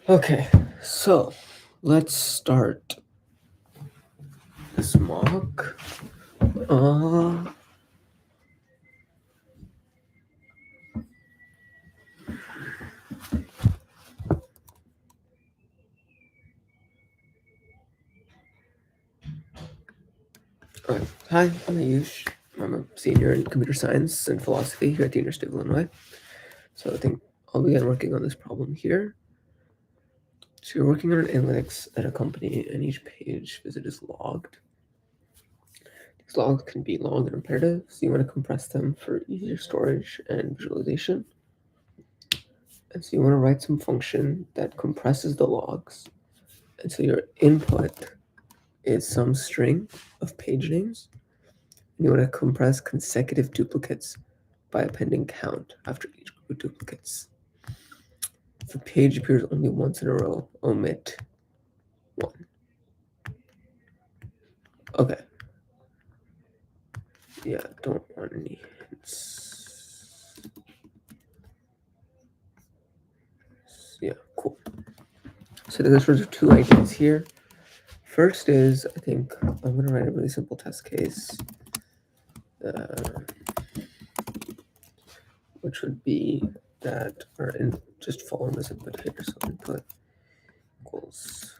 Okay, so let's start this mock. Alright. Hi, I'm Ayush. I'm a senior in computer science and philosophy here at the University of Illinois. So I think I'll begin working on this problem here. So you're working on an analytics at a company, and each page visit is logged. These logs can be long and imperative, so you want to compress them for easier storage and visualization. And so you want to write some function that compresses the logs. And so your input is some string of page names. And you want to compress consecutive duplicates by appending count after each group of duplicates. If a page appears only once in a row, omit 1. Okay. Yeah, don't want any hints. Yeah, cool. So there's sort of two ideas here. First is, I think I'm going to write a really simple test case, which would be that, just following this input here. So input equals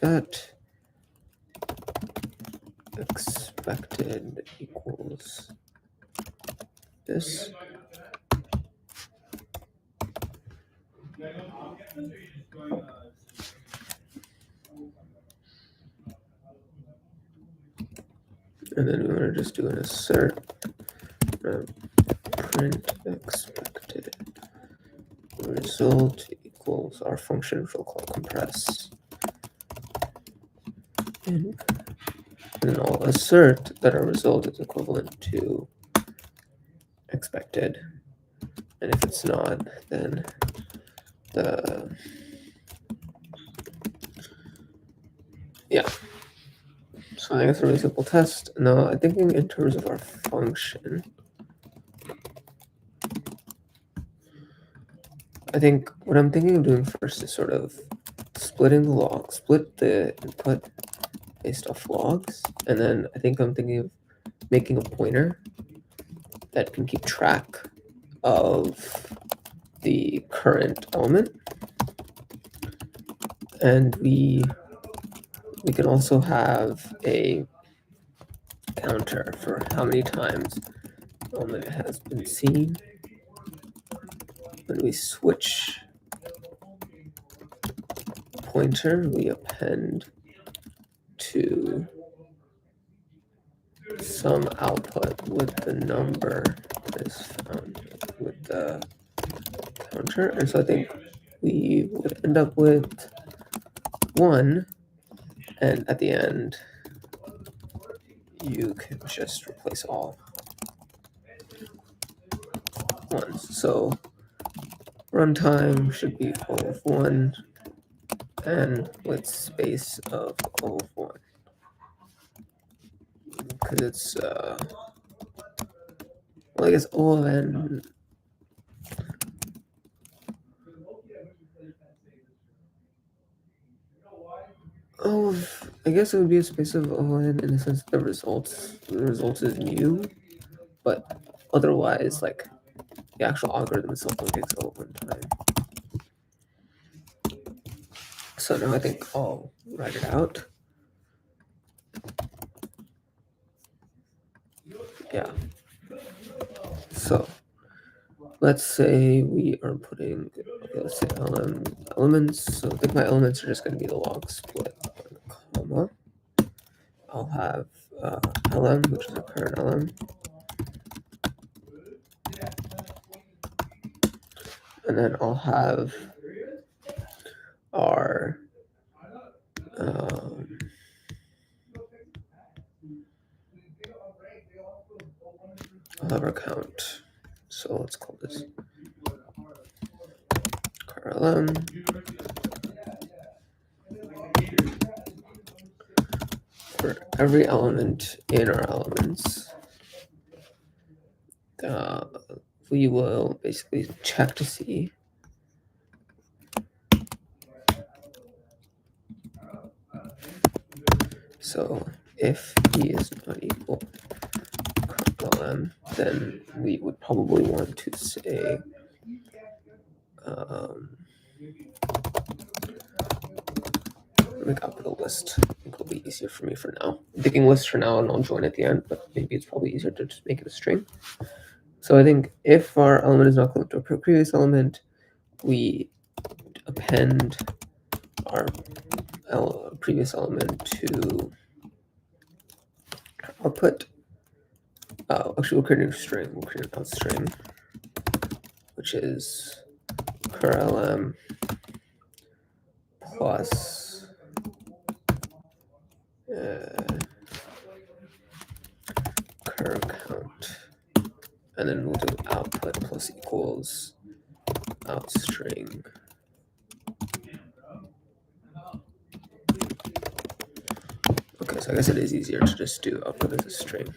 that expected equals this. And then we want to just do an assert, print expected result equals our function, which we'll call compress. And then I'll assert that our result is equivalent to expected. And if it's not, then so I think it's a really simple test. Now I'm thinking in terms of our function. I think what I'm thinking of doing first is sort of splitting the log, split the input based off logs, and then I think I'm thinking of making a pointer that can keep track of the current element. And we can also have a counter for how many times the element has been seen. When we switch pointer, we append to some output with the number that is found with the counter. And so I think we would end up with 1, and at the end you can just replace all ones. So runtime should be O of 1 and with space of O of 1. Because it's well, I guess O of n. I guess it would be a space of O n in the sense that the result is new, but otherwise, like the actual algorithm itself only takes O of 1 time. So now I think I'll write it out. Yeah. So let's say we are putting, let's say elements. So I think my elements are just going to be the log split, comma. I'll have lm, which is a current lm. And then I'll have our count. So let's call this car_lm. For every element in our elements, we will basically check to see so if E is not equal LM, then we would probably want to say make up the list. I think it'll be easier for me for now. I'm picking list for now and I'll join at the end, but maybe it's probably easier to just make it a string. So I think if our element is not equal to a previous element, we append our previous element to output. Actually, we'll create a new string. We'll create an out string, which is curlm plus cur count, and then we'll do output plus equals out string. Okay, so I guess it is easier to just do output as a string.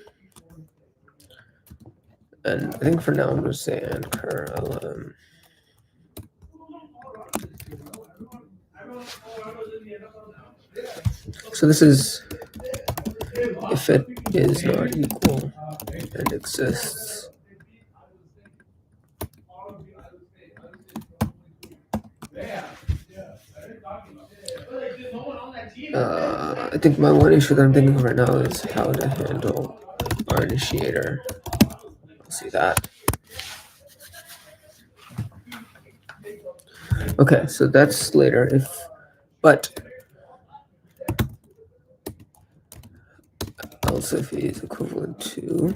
And I think for now I'm going to say and cur lm. So this is if it is not equal and exists. I think my one issue that I'm thinking of right now is how to handle our initiator. I'll see that. Okay, so that's later. But else if E is equivalent to,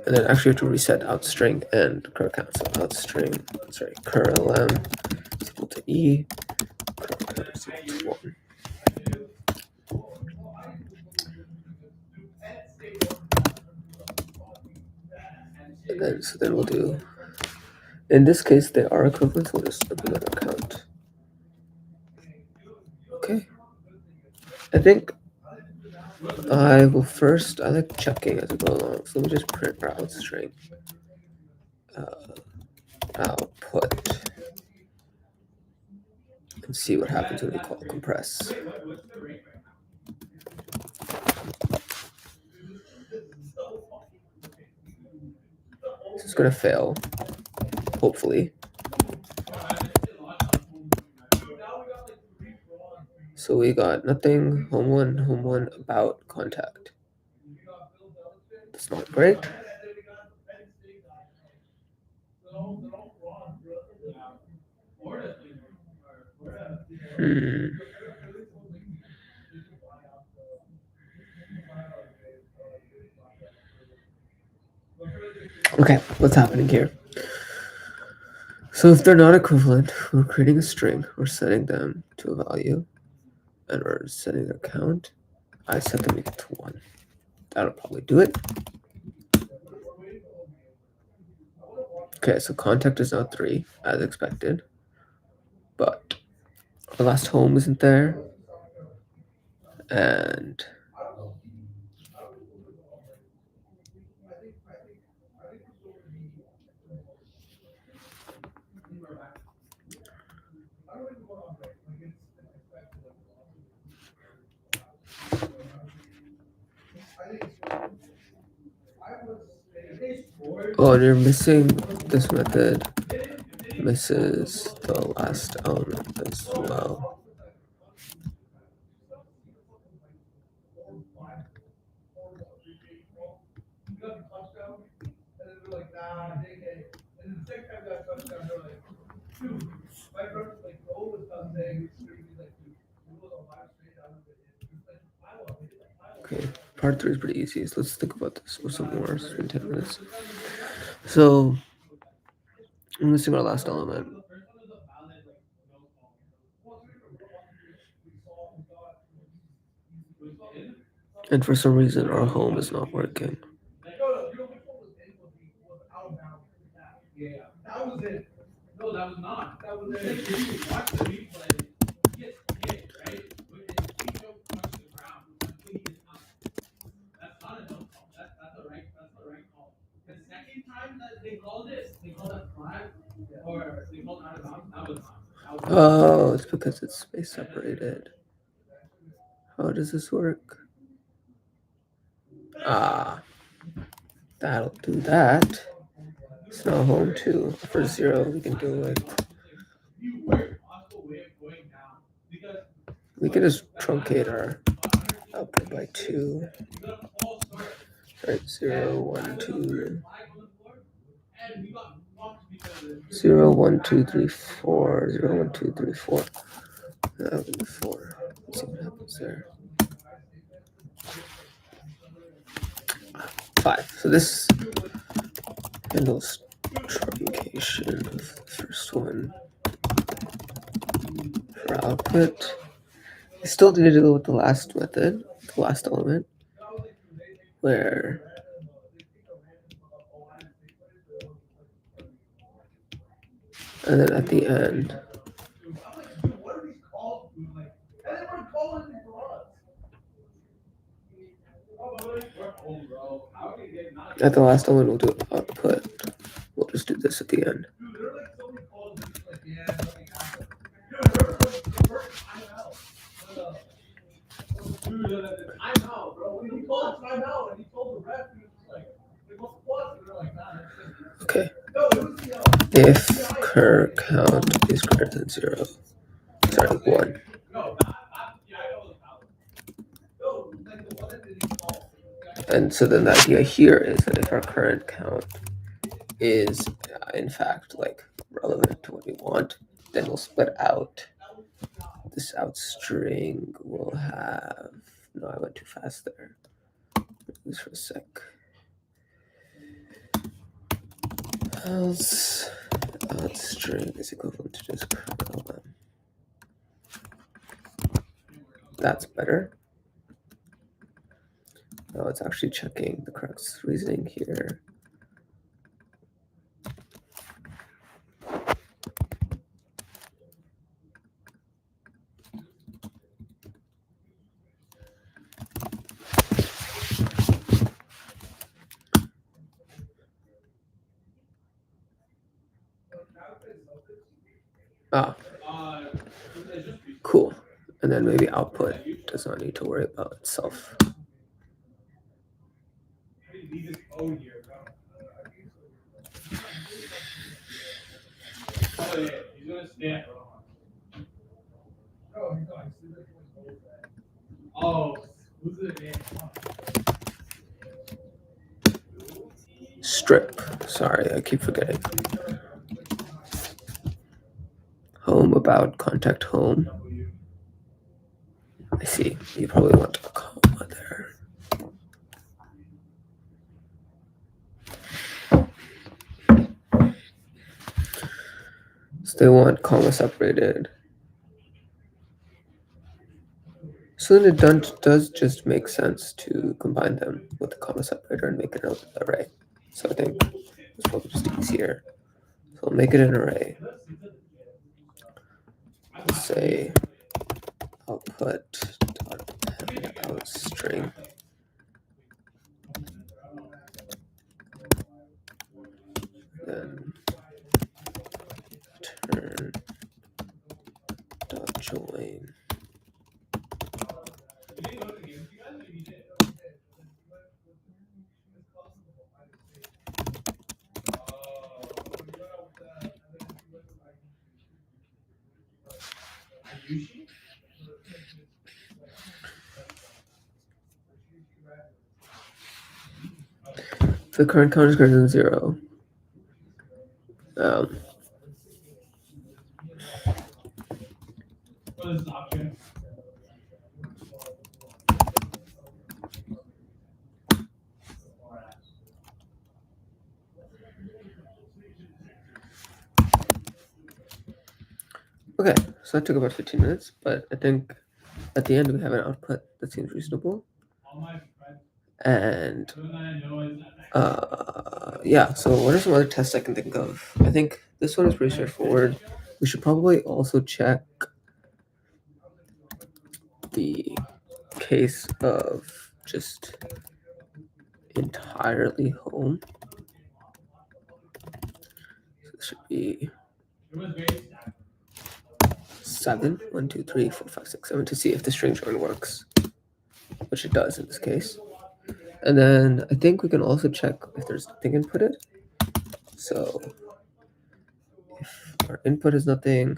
and then actually have to reset out string and cur count. So out string, sorry, cur lm is equal to E, cur count is equal to 1. And then, so then we'll do, in this case, they are equivalent, so we'll just implement our count. Okay. I think I will first, I like checking as we go along, so let me just print our out string. Output and see what happens when we call compress. This is going to fail, hopefully. So we got nothing, home one, about, contact. That's not great. Okay, what's happening here? So if they're not equivalent, we're creating a string, we're setting them to a value, and we're setting their count. I set them equal to 1. That'll probably do it. Okay, so contact is now 3, as expected. But our last home isn't there. And oh, and you're missing this method, misses the last element as well. Okay, part 3 is pretty easy. So let's think about this for some more. It's been 10 minutes. So I'm missing our last element. And for some reason, our home is not working. Oh, it's because it's space separated. How does this work? Ah, that'll do that. It's now home too. For 0, we can do it. We can just truncate our output by 2. Right, 0, 1, 2. 0, 1, 2, 3, 4. 0, 1, 2, 3, 4. 4. Let's see what happens there. 5. So this handles truncation of the first one for output. I still need to deal with the last method, the last element, where and then at the end, at the last element, we'll do output. We'll just do this at the end. Okay. If cur count is greater than 0, sorry, 1. And so then the idea here is that if our current count is in fact like relevant to what we want, then we'll split out this out string. We'll have, no, I went too fast there. This for a sec. Else out string is equivalent to just curl. That's better. Now it's actually checking the correct reasoning here. Ah, cool. And then maybe output does not need to worry about itself. Strip. Sorry, I keep forgetting. Home about contact home. I see. You probably want a comma there. So they want comma separated. So then it does just make sense to combine them with the comma separator and make it an array. So I think it's probably just easier. So I'll make it an array. Let's say output dot out string. Then return dot join. The current count is greater than 0. Okay, so that took about 15 minutes, but I think at the end we have an output that seems reasonable. And yeah, so what are some other tests I can think of? I think this one is pretty straightforward. We should probably also check the case of just entirely home. So this should be 7, 1, 2, 3, 4, 5, 6, 7 to see if the string join works, which it does in this case. And then I think we can also check if there's nothing inputted. So if our input is nothing,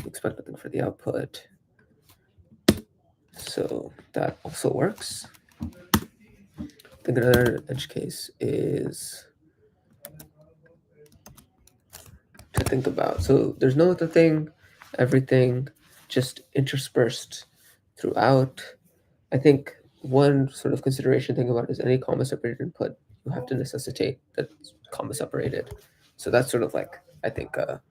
we expect nothing for the output. So that also works. I think another edge case is to think about. So there's no other thing, everything just interspersed throughout. I think one sort of consideration thing about is any comma separated input, you have to necessitate that comma separated. So that's sort of like, I think, a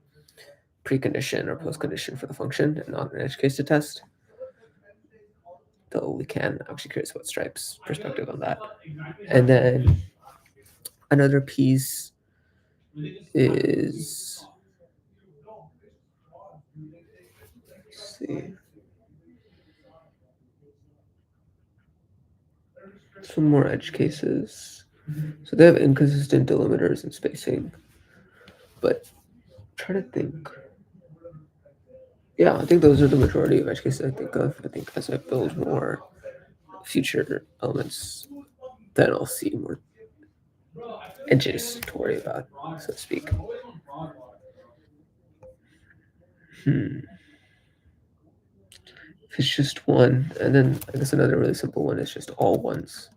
precondition or postcondition for the function and not an edge case to test. Though we can, I'm actually curious about Stripe's perspective on that. And then another piece is, let's see, some more edge cases. So they have inconsistent delimiters and spacing, but I'm trying to think. Yeah, I think those are the majority of edge cases I think of. I think as I build more future elements, then I'll see more edges to worry about, so to speak. If it's just one, and then I guess another really simple one is just all ones.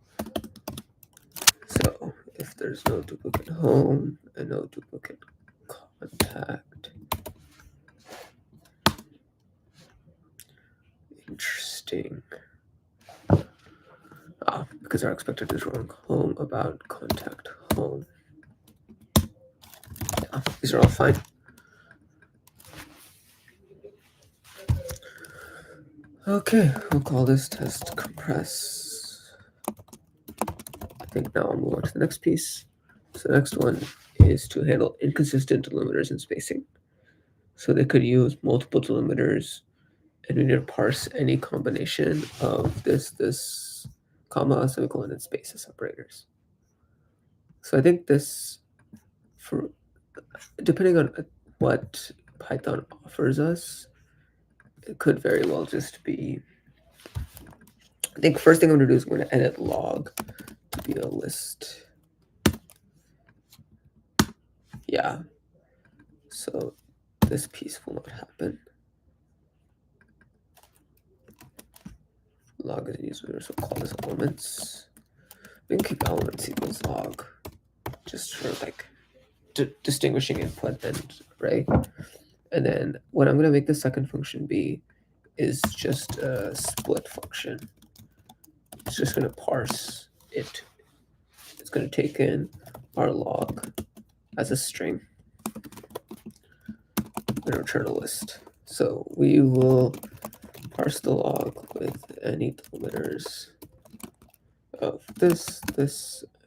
So if there's no duplicate home and no duplicate contact. Interesting. Because our expected is wrong. Home about contact home. Yeah, these are all fine. Okay, we'll call this test compress. I think now I'll move on to the next piece. So the next one is to handle inconsistent delimiters and spacing. So they could use multiple delimiters, and we need to parse any combination of this, comma, semicolon, and spaces separators. So I think this, for depending on what Python offers us, it could very well just be, I think first thing I'm going to do is I'm going to edit log to be a list. Yeah. So this piece will not happen. Log is user, so call this elements. We can keep elements equals log, just for like distinguishing input and array. And then what I'm going to make the second function be is just a split function. It's just going to parse it. It's going to take in our log as a string and return a list. So we will parse the log with any delimiters of this,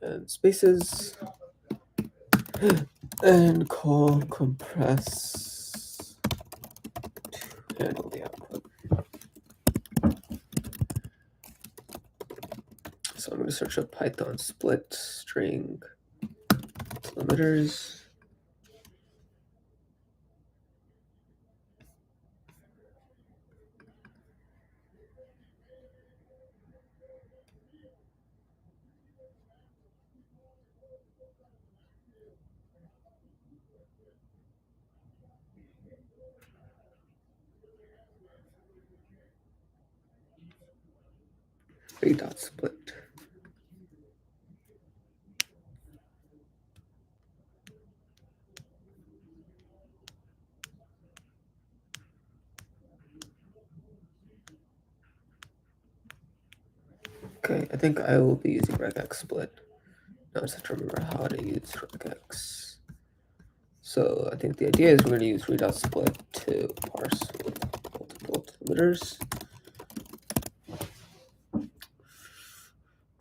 and spaces, and call compress to handle the output. So I'm going to search up Python split string delimiters. Split. Okay, I think I will be using regex split. Now I just have to remember how to use regex. So I think the idea is we're going to use re.split to parse with multiple delimiters.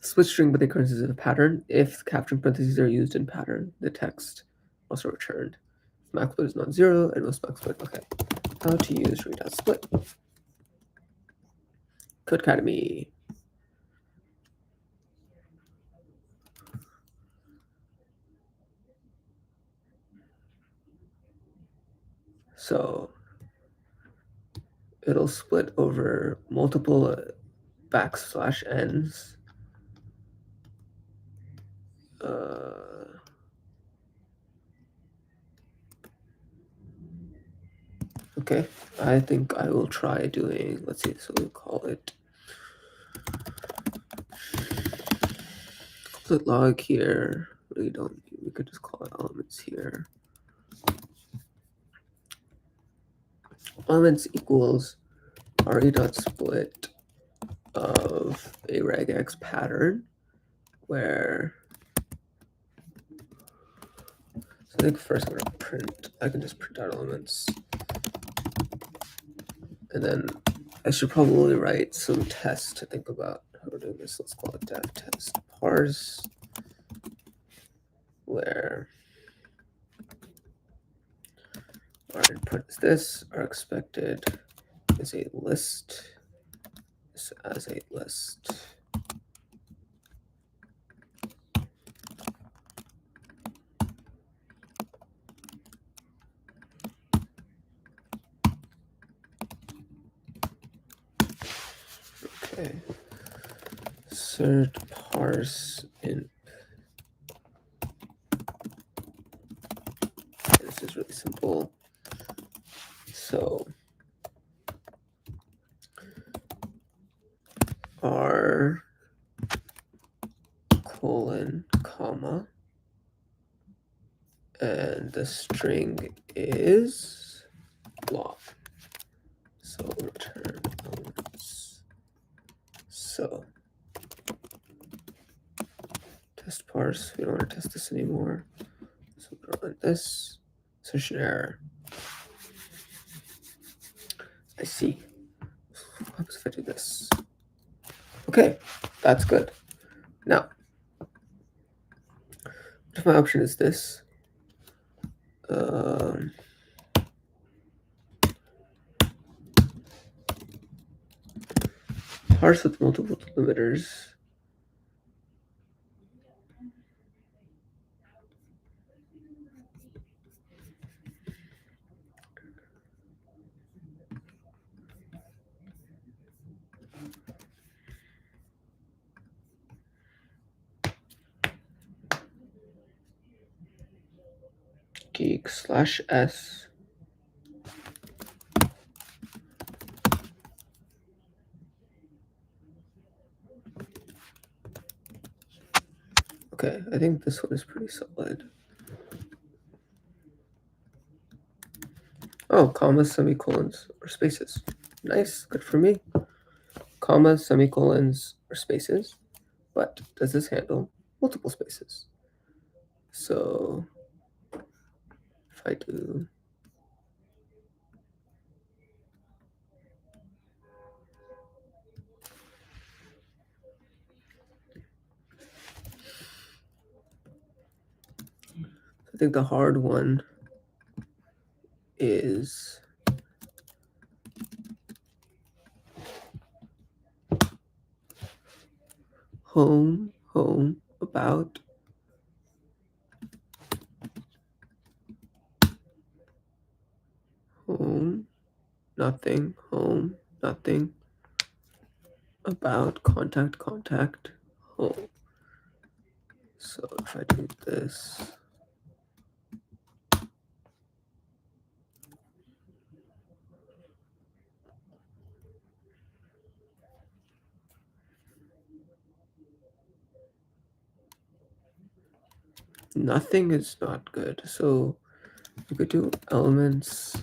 Split string by the occurrence is a pattern. If caption parentheses are used in pattern, the text also returned. Max split is non-zero and most max split. Okay, how to use re.split. Codecademy. So it'll split over multiple backslash n's. Okay, I think I will try doing, let's see, so we'll call it complete log here. We could just call it elements here. Elements equals re.split of a regex pattern where, so I think first I'm going to print, I can just print out elements. And then I should probably write some tests to think about how we're doing this. Let's call it dev test parse, where our input is this, our expected is a list, this as a list. Okay, cert parse in. This is really simple. So R colon comma, and the string is log. So return elements. So test parse, we don't want to test this anymore. So we're gonna run this. Insertion error. I see. What happens if I do this? Okay, that's good. Now, if my option is this, parse with multiple delimiters. Geek slash s. Okay, I think this one is pretty solid. Oh, commas, semicolons, or spaces. Nice, good for me. Commas, semicolons, or spaces. But does this handle multiple spaces? So if I do I think the hard one is home, about, home, nothing, about, contact, home. So if I do this, nothing is not good. So we could do elements.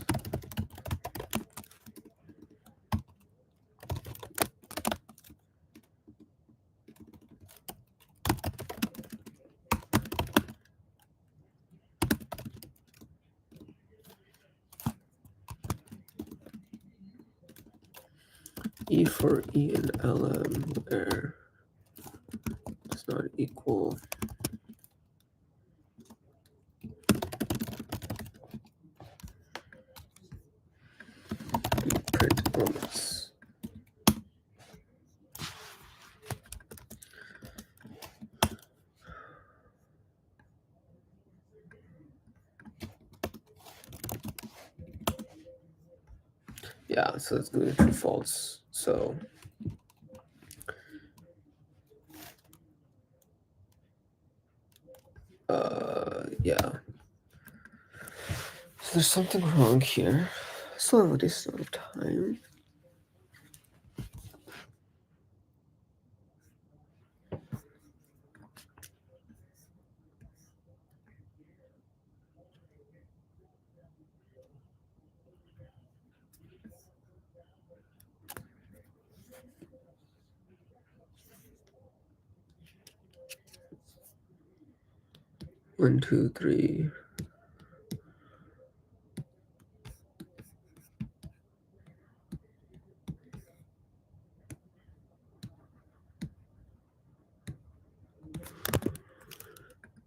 E for E and LM where does not equal print elements. Yeah, so it's going to be true false. So yeah. So there's something wrong here. Still have a decent amount of time. One, two, three.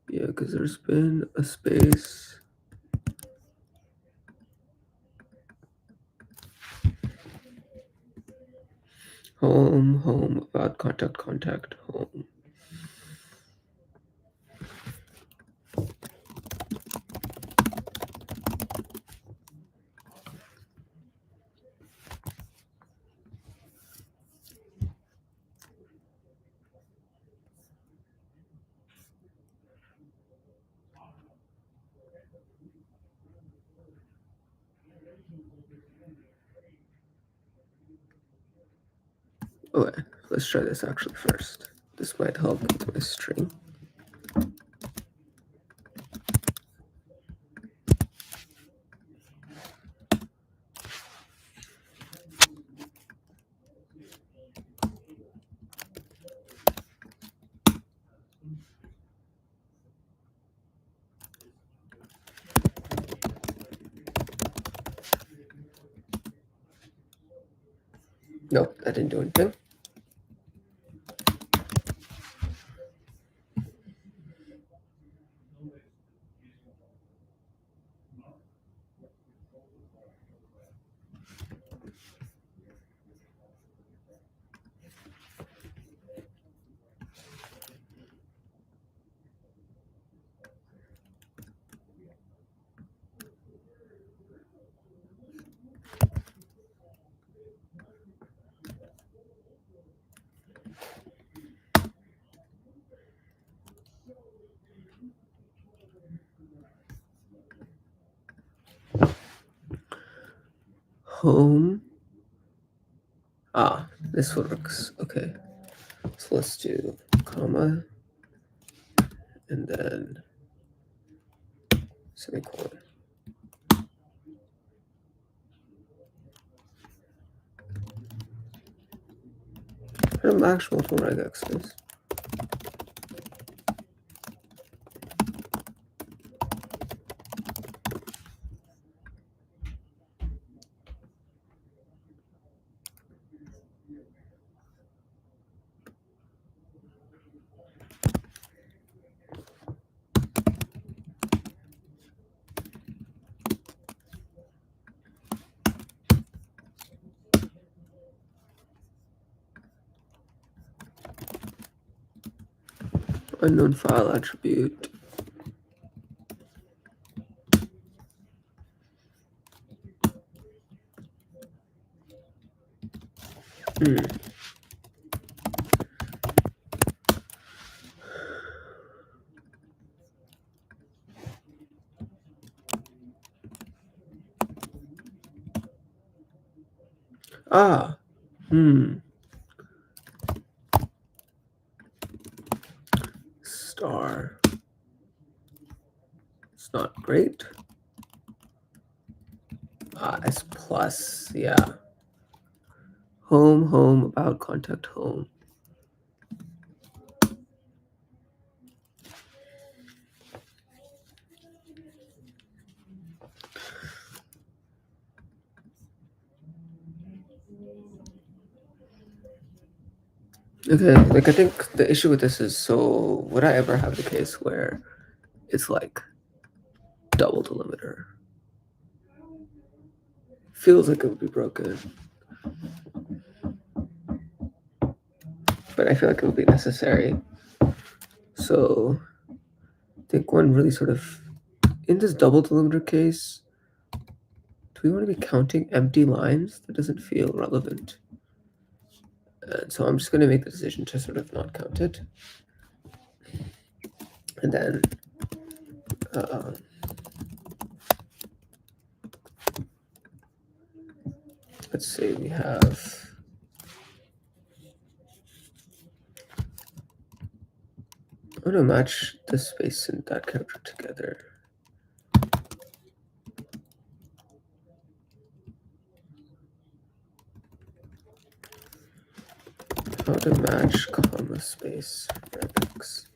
Yeah, because there's been a space. Home, home, about contact, contact, home. Okay, let's try this actually first. This might help with my string. No, that didn't do anything. Home. Ah, this works. Okay. So let's do comma and then semicolon. What are max multiple regexes? Unknown file attribute. Ah. Star. It's not great. S plus, yeah. Home, home, about, contact, home. Okay, like I think the issue with this is, so would I ever have the case where it's like double delimiter? Feels like it would be broken. But I feel like it would be necessary. So I think one really sort of, in this double delimiter case, do we want to be counting empty lines? That doesn't feel relevant. And so I'm just going to make the decision to sort of not count it. And then let's say we have I'm going to match this space and that character together. How to match comma space x.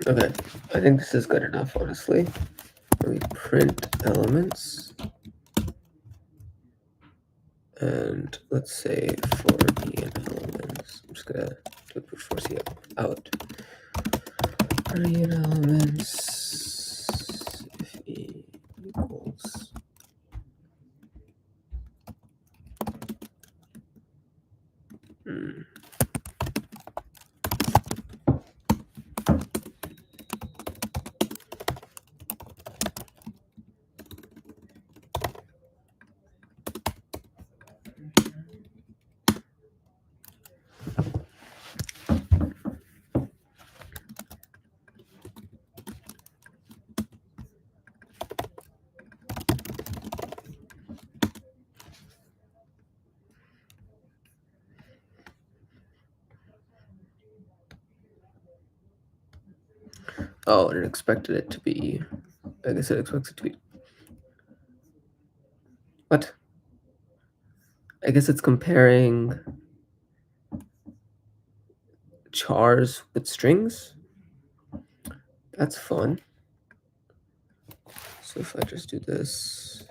Okay, I think this is good enough, honestly. We print elements, and let's say for boolean elements, I'm just gonna do a brute force out. Boolean elements if e equals oh, and it expected it to be, I guess it expects it to be, what? I guess it's comparing chars with strings. That's fun. So if I just do this,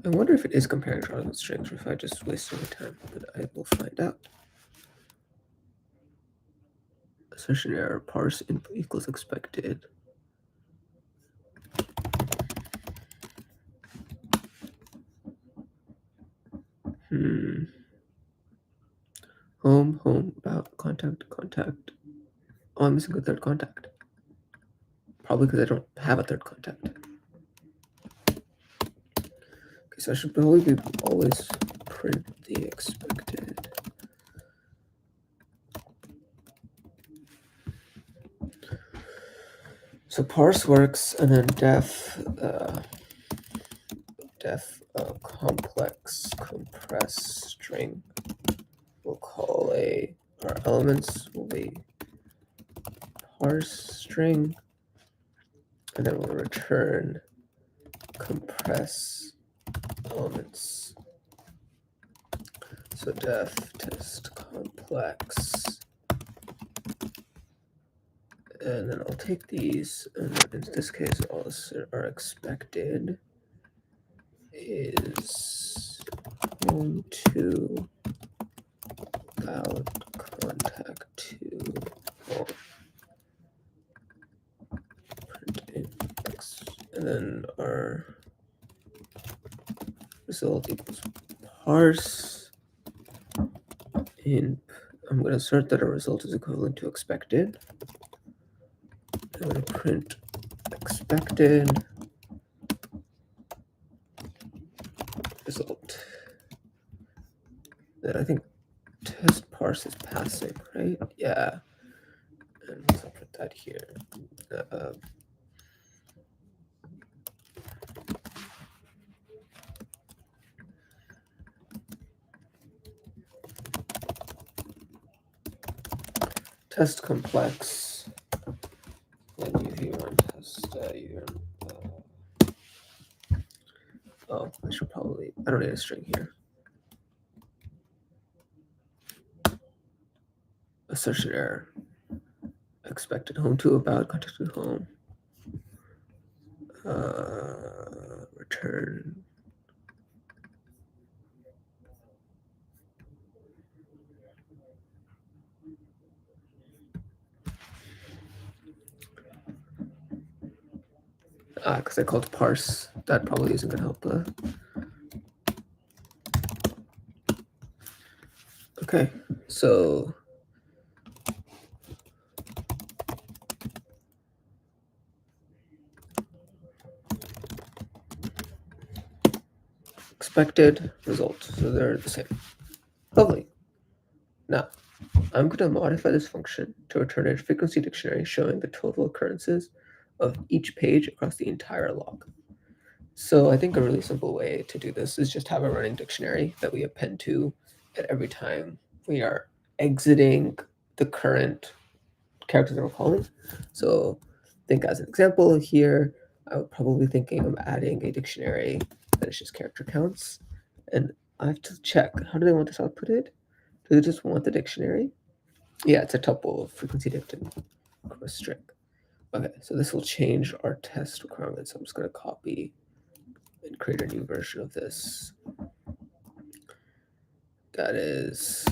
I wonder if it is comparing chars with strings or if I just wasted my time, but I will find out. Assertion error, parse input equals expected. Home, about, contact. Oh, I'm missing a third contact. Probably because I don't have a third contact. Okay, so I should probably always print the expected. So parse works, and then def complex compress string. We'll call our elements will be parse string, and then we'll return compress elements. So def test complex, and then I'll take these, and in this case, our expected is home to about contact to home. Print index, and then our result equals parse in. I'm going to assert that our result is equivalent to expected. I'm going to print expected result. Then I think test parse is passing, right? Yeah. And let's put that here. Test complex. Then uv1 test oh, I should probably, I don't need a string here. Assertion error. expected, home to, about, context to home, return. Because I called parse, that probably isn't gonna help. Okay, so expected result, so they're the same. Lovely. Now, I'm going to modify this function to return a frequency dictionary showing the total occurrences of each page across the entire log. So I think a really simple way to do this is just have a running dictionary that we append to at every time we are exiting the current character that we're calling. So think as an example here, I would probably thinking of adding a dictionary that is just character counts. And I have to check, how do they want this outputted? Do they just want the dictionary? Yeah, it's a tuple of frequency dict and a string. Okay, so this will change our test requirements. I'm just going to copy and create a new version of this. That is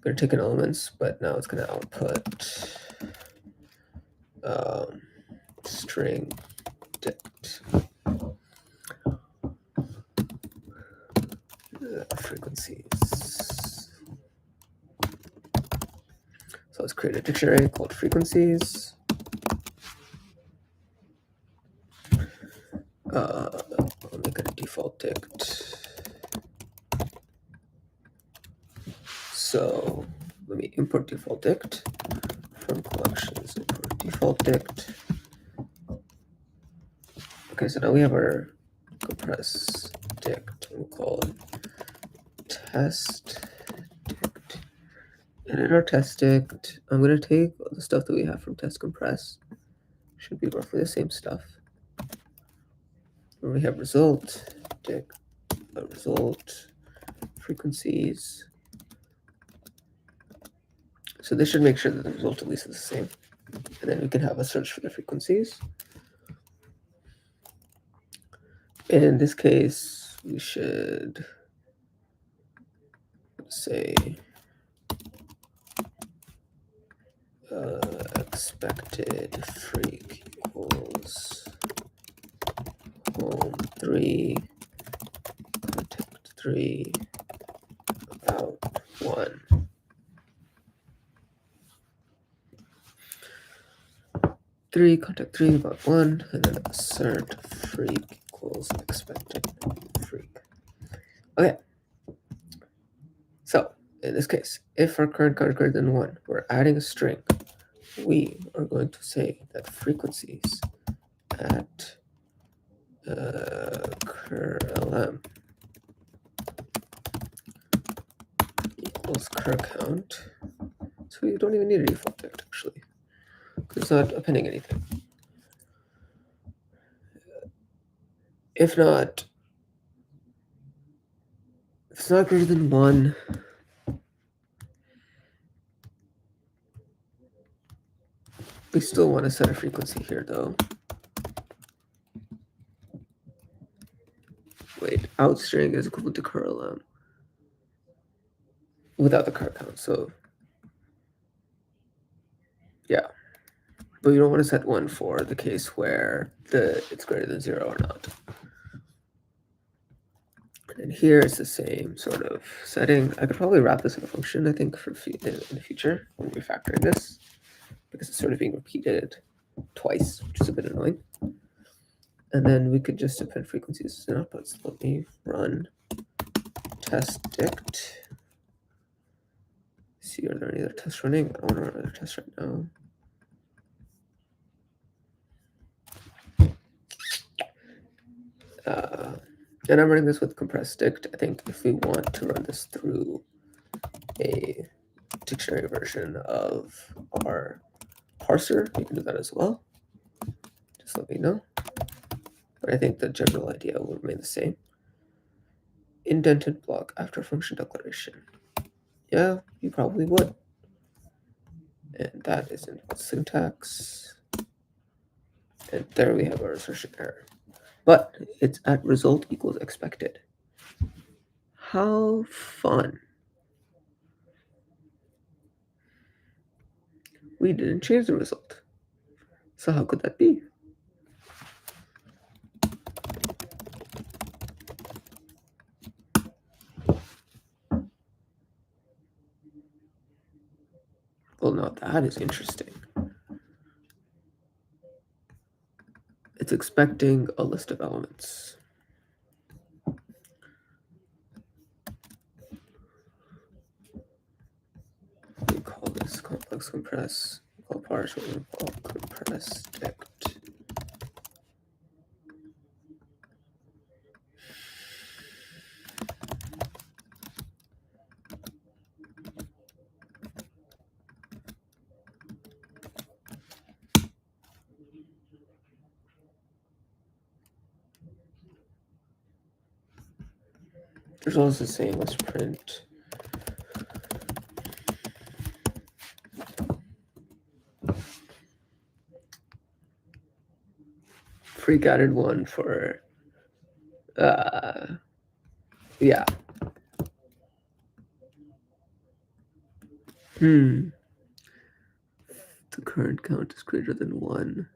going to take in elements, but now it's going to output string dict frequencies. So let's create a dictionary called frequencies. I'll make it a default dict. So let me import default dict from collections, import default dict. Okay, so now we have our compress dict. We'll call it test dict. And in our test dict, I'm going to take the stuff that we have from test compress. Should be roughly the same stuff. And we have result dict, result frequencies. So this should make sure that the result at least is the same. And then we can have a search for the frequencies. In this case, we should say expected freak equals home 3, contact 3, about 1. Three, contact 3, about 1, and then assert freak equals expected freak. Okay. So in this case, if our current count is greater than 1, we're adding a string. We are going to say that frequencies at curlm equals cur count. So we don't even need a default dict actually, because it's not appending anything. If it's not greater than 1, we still want to set a frequency here though. Wait, out string is equivalent to curlm without the cur count. So yeah, but you don't want to set 1 for the case where it's greater than 0 or not. And here it's the same sort of setting. I could probably wrap this in a function, I think, for in the future when we're refactoring this, because it's sort of being repeated twice, which is a bit annoying. And then we could just append frequencies as outputs. Let me run test dict. See, are there any other tests running? I don't want to run another test right now. And I'm running this with compressed dict. I think if we want to run this through a dictionary version of our parser, you can do that as well. Just let me know. But I think the general idea will remain the same. Indented block after function declaration. Yeah, you probably would. And that is invalid syntax. And there we have our assertion error. But it's at result equals expected. How fun. We didn't change the result. So how could that be? Well, now that is interesting. It's expecting a list of elements. We call this complex compress, call partial, call compress dict. There's also the same as print. Freak added one for, yeah. The current count is greater than 1.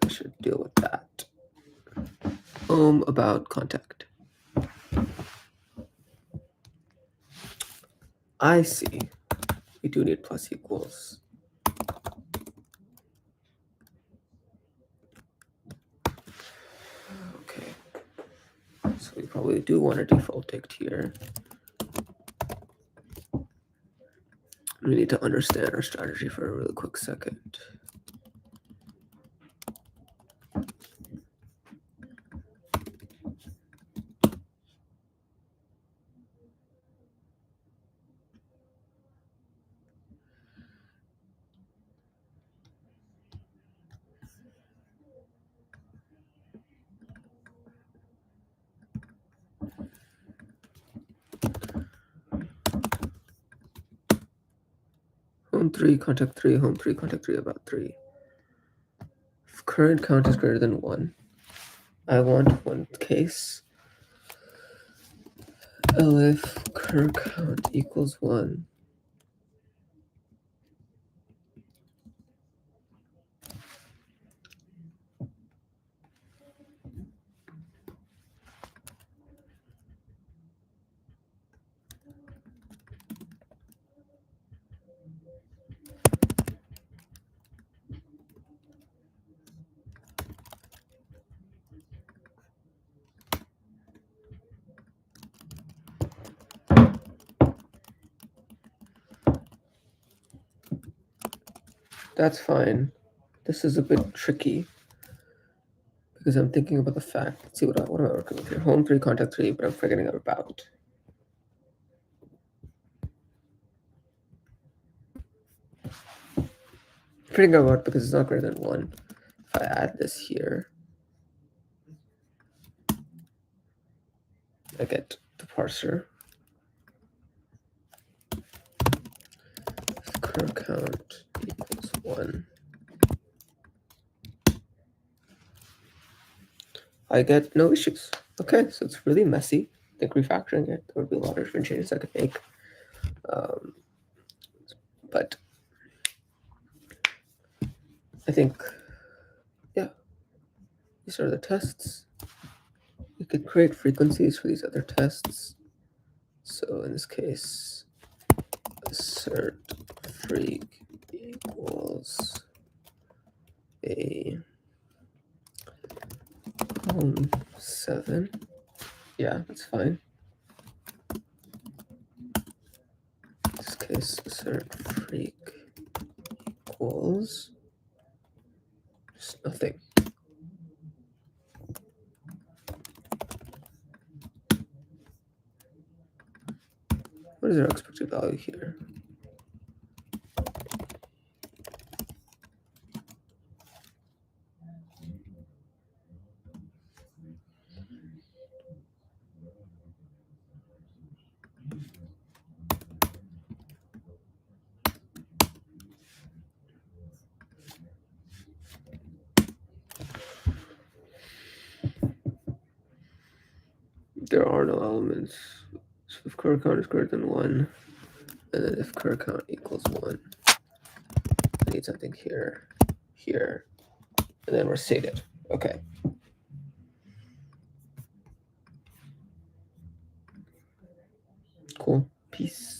I should deal with that. About contact. I see. We do need plus equals. Okay. So we probably do want a default dict here. We need to understand our strategy for a really quick second. Home 3, contact 3, home 3, contact 3, about 3. If current count is greater than 1, I want one case. If current count equals 1, that's fine. This is a bit tricky because I'm thinking about the fact. Let's see what am I working with here? Home 3, contact 3, but I'm forgetting about. Forgetting about because it's not greater than 1. If I add this here, I get the parser. If current count equals 1, I get no issues. Okay, so it's really messy. I think refactoring it, there would be a lot of different changes I could make. But I think, yeah, these are the tests. We could create frequencies for these other tests. So in this case, assert freak equals a home 7. Yeah, that's fine. In this case, assert freak equals just nothing. What is our expected value here? there are no elements. So if core count is greater than 1, and then if core count equals 1, I need something here, here, and then we're sated. Okay. Cool. Peace.